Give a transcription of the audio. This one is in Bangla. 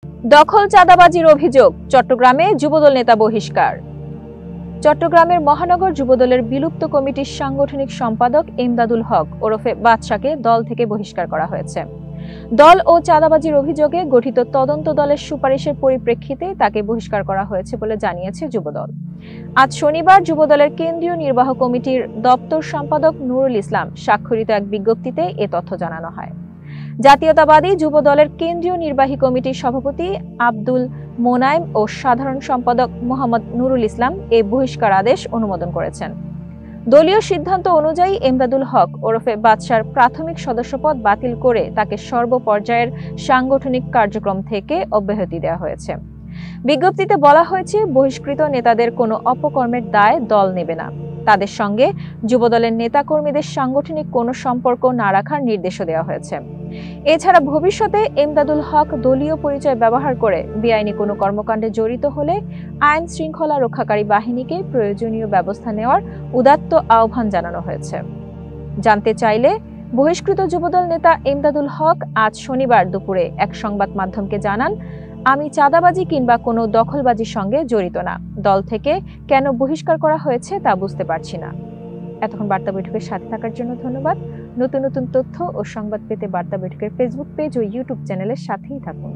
দখল চাঁদাবাজির অভিযোগ, চট্টগ্রামে যুবদল নেতা বহিষ্কার। চট্টগ্রামের মহানগর যুবদলের বিলুপ্ত কমিটির সাংগঠনিক সম্পাদক এমদাদুল হক ওরফে বাদশাকে দল থেকে বহিষ্কার করা হয়েছে। দল ও চাঁদাবাজির অভিযোগে গঠিত তদন্ত দলের সুপারিশের পরিপ্রেক্ষিতে তাকে বহিষ্কার করা হয়েছে বলে জানিয়েছে যুবদল। আজ শনিবার যুবদলের কেন্দ্রীয় নির্বাহী কমিটির দপ্তর সম্পাদক নুরুল ইসলাম স্বাক্ষরিত এক বিজ্ঞপ্তিতে এ তথ্য জানানো হয়। জাতীয়তাবাদী যুবদলের কেন্দ্রীয় নির্বাহী কমিটির সভাপতি আব্দুল মোনায়েম ও সাধারণ সম্পাদক মোহাম্মদ নুরুল ইসলাম এ বহিষ্কার আদেশ অনুমোদন করেছেন। দলীয় সিদ্ধান্ত অনুযায়ী এমদাদুল হক ওরফে বাদশার প্রাথমিক সদস্যপদ বাতিল করে তাকে সর্বপর্যায়ের সাংগঠনিক কার্যক্রম থেকে অব্যাহতি দেওয়া হয়েছে। বিজ্ঞপ্তিতে বলা হয়েছে, বহিষ্কৃত নেতাদের কোনো অপকর্মের দায় দল নেবে না। তাদের সঙ্গে যুবদলের নেতাকর্মীদের সাংগঠনিক কোনো সম্পর্ক না রাখার নির্দেশও দেওয়া হয়েছে। এছাড়া ভবিষ্যতে এমদাদুল হক দলীয় পরিচয় ব্যবহার করে বেআইনি কোনো কর্মকাণ্ডে জড়িত হলে আইন শৃঙ্খলা রক্ষাকারী বাহিনীকে প্রয়োজনীয় ব্যবস্থা নেওয়ার উদাত্ত আহ্বান জানানো হয়েছে। জানতে চাইলে বহিষ্কৃত যুবদল নেতা এমদাদুল হক আজ শনিবার দুপুরে এক সংবাদ মাধ্যমকে জানান, আমি চাঁদাবাজি কিংবা কোনো দখলবাজির সঙ্গে জড়িত না। দল থেকে কেন বহিষ্কার করা হয়েছে তা বুঝতে পারছি না। এতক্ষণ বার্তা বৈঠকের সাথে থাকার জন্য ধন্যবাদ। নতুন নতুন তথ্য ও সংবাদ পেতে বার্তা বৈঠকের ফেসবুক পেজ ও ইউটিউব চ্যানেলের সাথেই থাকুন।